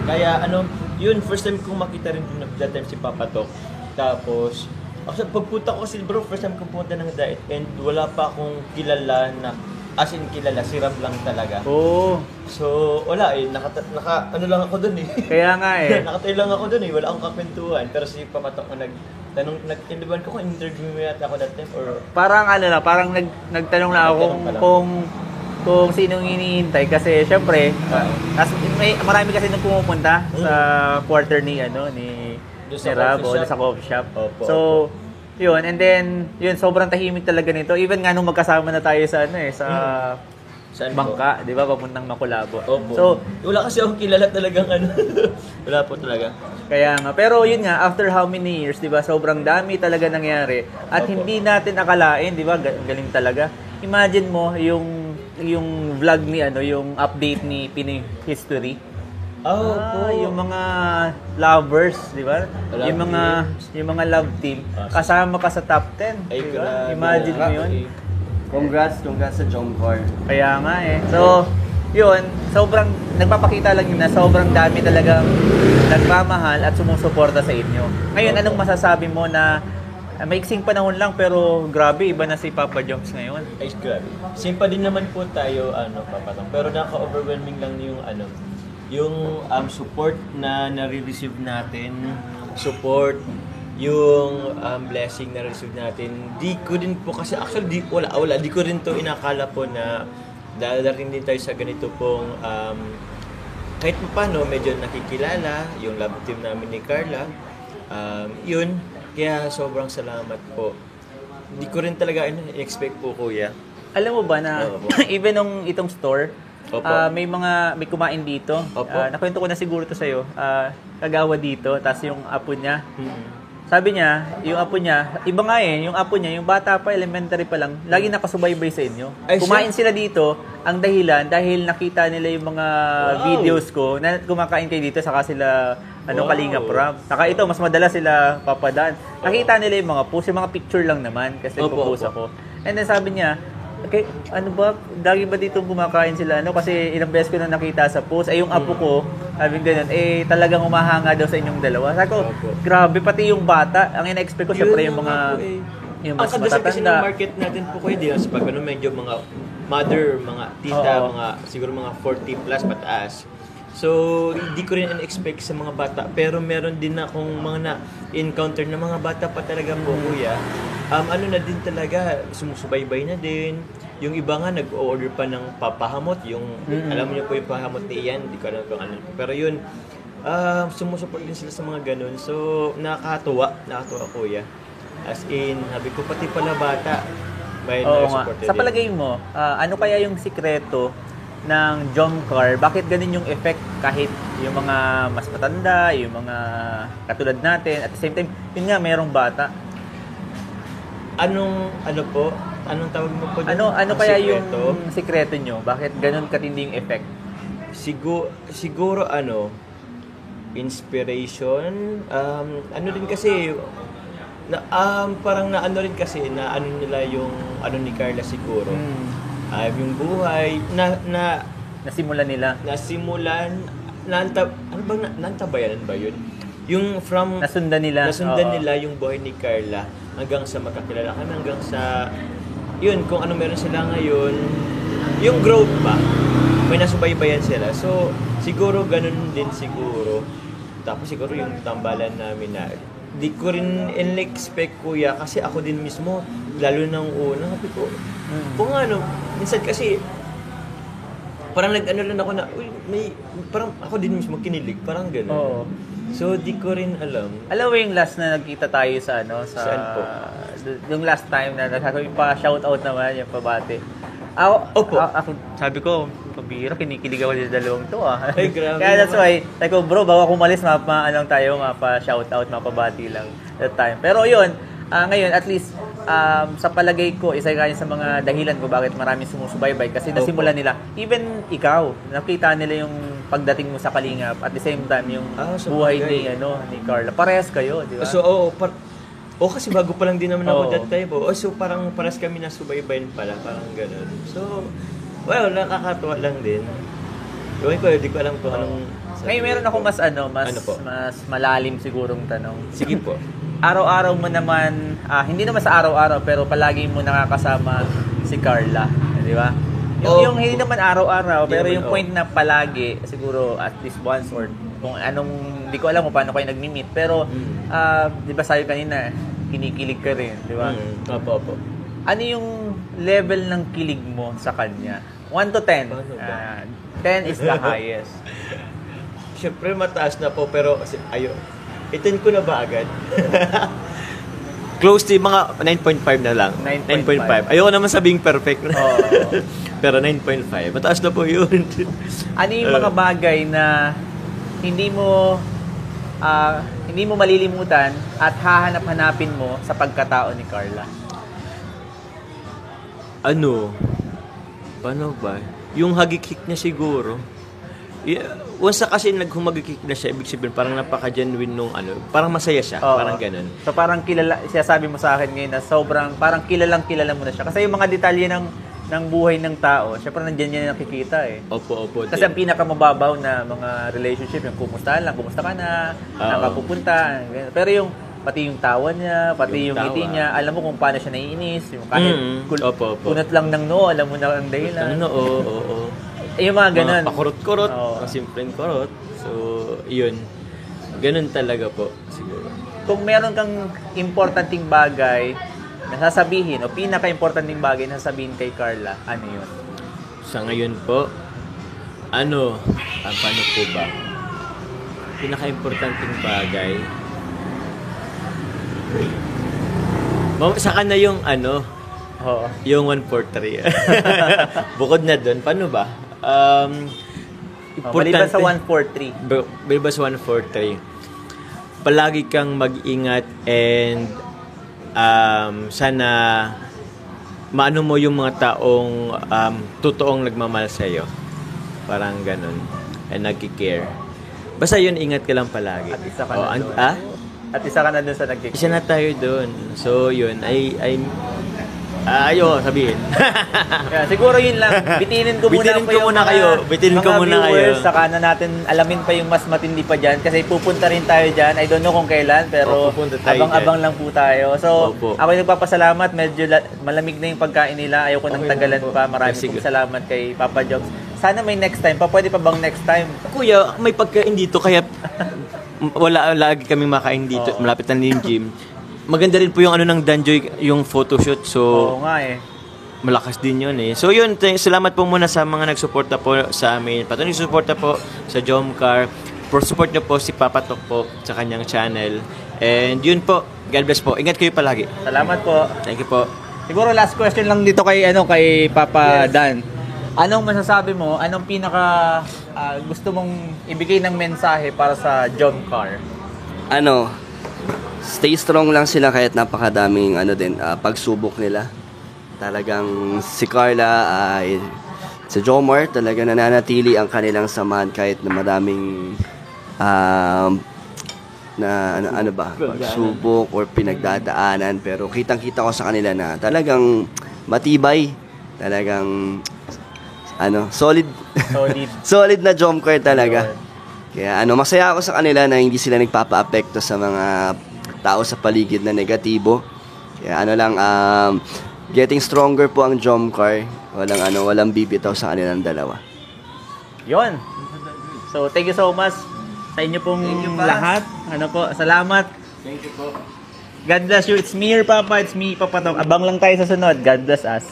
Kaya yun, first time kong makita rin din that time si Papa Tok. Tapos, actually, pagpunta ko kasi bro, first time kong pumunta ng diet and wala pa akong kilala na, as in kilala, si Ram lang talaga. Oo. So, wala eh, ano lang ako dun eh. Kaya nga eh. Nakatayo lang ako dun eh, wala akong kakwentuhan. Pero si Papa Tok na nag-interviewan ko kung interview mo yata ako that time or... Parang parang nagtanong na ako kung sinong hinihintay kasi syempre marami kasi nung pumupunta sa quarter ni Rabo sa coffee shop. Opo. So yun, and then yun sobrang tahimik talaga nito. Even nga nung magkasama na tayo sa sa bangka, 'di ba, papuntang Macolabo. Opo. So wala kasi akong kilala talagang wala po talaga. Kaya nga, pero yun nga, after how many years, 'di ba, sobrang dami talaga nangyari at Opo. hindi natin akalain, 'di ba, galing talaga. Imagine mo yung vlog ni yung update ni Pinoy History. Yung mga lovers, 'di ba? Yung mga love team kasama ka sa top 10, Ay, 'di ba? grabe. Imagine mo 'yun. Congrats sa Jomcar. Kaya nga eh. So, yun, sobrang nagpapakita lang yun na sobrang dami talagang nagmamahal at sumusuporta sa inyo. Ngayon, anong masasabi mo na maiksing panahon lang pero grabe, iba na si Papa Joms ngayon? Ay, grabe. Same pa din naman po tayo, Papa Tok. Pero naka-overwhelming lang yung support na nare-receive natin. Support, yung blessing na receive natin. Di ko din po kasi, actually, di ko rin to inakala po na dadating din tayo sa ganito pong kahit pa paano, medyo nakikilala yung love team namin ni Carla. Yun, kaya sobrang salamat po. Hindi ko rin talaga expect po, kuya. Alam mo ba na even nung itong store, may kumain dito. Nakwento ko na siguro to sa'yo. Kagawa dito, tapos yung apo niya. Sabi niya, yung apo niya, iba nga eh, yung apo niya, yung bata pa, elementary pa lang, lagi nakasubaybay sa inyo. Kumain sila dito, ang dahilan, dahil nakita nila yung mga videos ko, na kumakain kayo dito, saka sila, Kalinga Prab. Saka ito, mas madalas sila papadaan. Nakita nila yung mga post, yung mga picture lang naman, kasi nagpo-post ako. And then sabi niya, okay, lagi ba dito kumakain sila? Kasi ilang beses ko na nakita sa post, ay yung apo ko, sabi ganun, talagang umahanga daw sa inyong dalawa. Sabi ko, grabe, pati yung bata, ang ina-expect ko, syempre yung mga, yung mas matatanda. Ang kasi ng matatanda. market natin po kayo din, sa pag medyo mga mother, mga tita, siguro mga 40 plus pataas. So, hindi ko rin expect sa mga bata, pero meron din akong mga na-encounter na mga bata pa talaga po, kuya. Na din talaga, sumusubaybay na din. Yung iba nga, nag-order pa ng papahamot. Alam niyo po yung pahamot ni Ian, hindi ko alam kung ano. Pero yun, sumusuport din sila sa mga ganun. So, nakakatuwa kuya. As in, sabi ko, pati pala bata, may support din. Sa palagay mo, ano kaya yung sikreto ng Jomcar? Bakit ganun yung effect kahit yung mga mas matanda, yung mga katulad natin, at the same time, yun nga, mayroong bata? Anong tawag mo po? Ano kaya sikreto? Yung sikreto nyo? Bakit ganun katindi yung effect? Siguro inspiration. Rin kasi parang rin kasi na nila yung ni Carla siguro. Yung buhay nasimulan nila. Nantabayanan ba yun? Yung from nasundan nila yung buhay ni Carla hanggang sa magkakilala kami, hanggang sa yun, kung ano meron sila ngayon, yung growth ba, may nasubaybayan sila. So siguro ganun din siguro. Tapos siguro yung tambalan namin na di ko rin in-expect, kuya, kasi ako din mismo, lalo nang una, sabi ko, kung minsan kasi parang lang ako na, parang ako din mismo kinilig, parang gano'n. So, di ko rin alam. Alam mo yung last na nagkita tayo sa Saan po? Yung last time na pa-shoutout naman, yung pabati. Ako, sabi ko, pabira, kinikilig ako sa dalawang to Ay, grabe. Kaya that's why, sabi ko, bro, bago ako umalis, mapa-shoutout, mapabati lang that time. Pero yun, ngayon, at least, sa palagay ko, isa nga sa mga dahilan ko bakit maraming sumusubaybay kasi nasimulan nila. Even ikaw, nakita nila yung pagdating mo sa Kalingap at the same time yung buhay ni Carla. Parehas kayo, di ba? So, kasi bago pa lang din naman ako that time. So, parang parehas kami na subaybayan pala, parang gano'n. So, well, nakakatuwa lang din. Gawin ko, hindi ko alam kung anong... Ngayon meron ako mas Ano po? mas malalim sigurong tanong. Sige po. Araw-araw mo naman, hindi naman sa araw-araw, pero palagi mo nakakasama si Carla, di ba? Yung hindi naman araw-araw, pero yung point na palagi, siguro at least once or kung anong, hindi ko alam kung paano kayo nagmi-meet, pero di ba sabi kanina, kinikilig ka rin, di ba? Opo. Ano yung level ng kilig mo sa kanya? 1 to 10. 10 is the highest. Siyempre mataas na po, pero itin ko na ba agad? Close to mga 9.5 na lang. 9.5. Ayoko naman sabing perfect. Oh. Pero 9.5. Mataas na po yun. Ano yung mga bagay na hindi mo malilimutan at hahanap-hanapin mo sa pagkatao ni Carla? Paano ba? Yung hagikik niya siguro. Once na kasi naghumagikik na siya, ibig sabihin parang napaka-genuine nung parang masaya siya, parang ganun. So parang sabi mo sa akin ngayon na sobrang, parang kilala mo na siya. Kasi yung mga detalye ng buhay ng tao, syempre nandiyan yan nakikita eh. Opo. Kasi ang pinakamababaw na mga relationship, yung kumusta ka na, nakapupunta, ganyan. Pero yung pati yung tawa niya, pati yung ngiti niya, alam mo kung paano siya naiinis, yung kahit kunat lang ng noo, alam mo na ang dahilan. Oo. Yung mga ganun. Mga pakurot-kurot, mga simpleng kurot. So, yun. Ganun talaga po, siguro. Kung meron kang importanteng bagay na sasabihin, o pinaka-importanting bagay na sasabihin kay Carla, ano yun? Sa ngayon po, paano po ba? Pinaka-importanting bagay. Sa kanya yung yung 143. Bukod na doon, paano ba? Maliban sa 143. Maliban sa 143. Palagi kang mag-ingat and sana maano mo yung mga taong totoong nagmamahal sa iyo. Parang ganun. And nagki-care. Basta yun, ingat ka lang palagi. At isa ka na doon. At isa ka na doon sa nagki-care. Isa na tayo doon. So yun, ayaw sabihin. Yeah, siguro yun lang. Bitinin ko muna kayo. Bitinin ko muna kayo. Saka na natin alamin pa yung mas matindi pa dyan. Kasi pupunta rin tayo dyan. I don't know kung kailan, pero abang-abang lang po tayo. So, ako yung nagpapasalamat. Medyo malamig na yung pagkain nila. Ayoko nang tagalan pa. Maraming pong salamat kay Papa Jogs. Sana may next time pa. Pwede pa bang next time? Kuya, may pagkain dito. Kaya wala lagi kaming makain dito. Malapit na yung gym. Maganda rin po yung ng Danjoy, yung photoshoot. So, oo nga eh. Malakas din yun eh. So yun, salamat po muna sa mga nagsuporta po sa amin. Patuloy suporta po sa Jomcar. Support nyo po si Papa Tok po sa kanyang channel. And yun po, God bless po. Ingat kayo palagi. Salamat po. Thank you po. Siguro last question lang dito kay Papa Dan. Anong masasabi mo? Anong pinaka gusto mong ibigay ng mensahe para sa Jomcar? Stay strong lang sila kahit napakadaming pagsubok nila. Talagang si Carla ay sa Jomar talaga nananatili ang kanilang samahan kahit na madaming pagsubok or pinagdadaanan, pero kitang-kita ko sa kanila na talagang matibay, talagang solid. Solid na Jomcar talaga. Kaya masaya ako sa kanila na hindi sila nagpapa-apekto sa mga tao sa paligid na negatibo. Kaya getting stronger po ang Jomcar. Walang bibitaw sa kanilang dalawa. Yon. So, thank you so much sa inyo pong lahat. Salamat. Thank you po. God bless you. It's me, your Papa. It's me, Papa Tok. Abang lang tayo sa sunod. God bless us.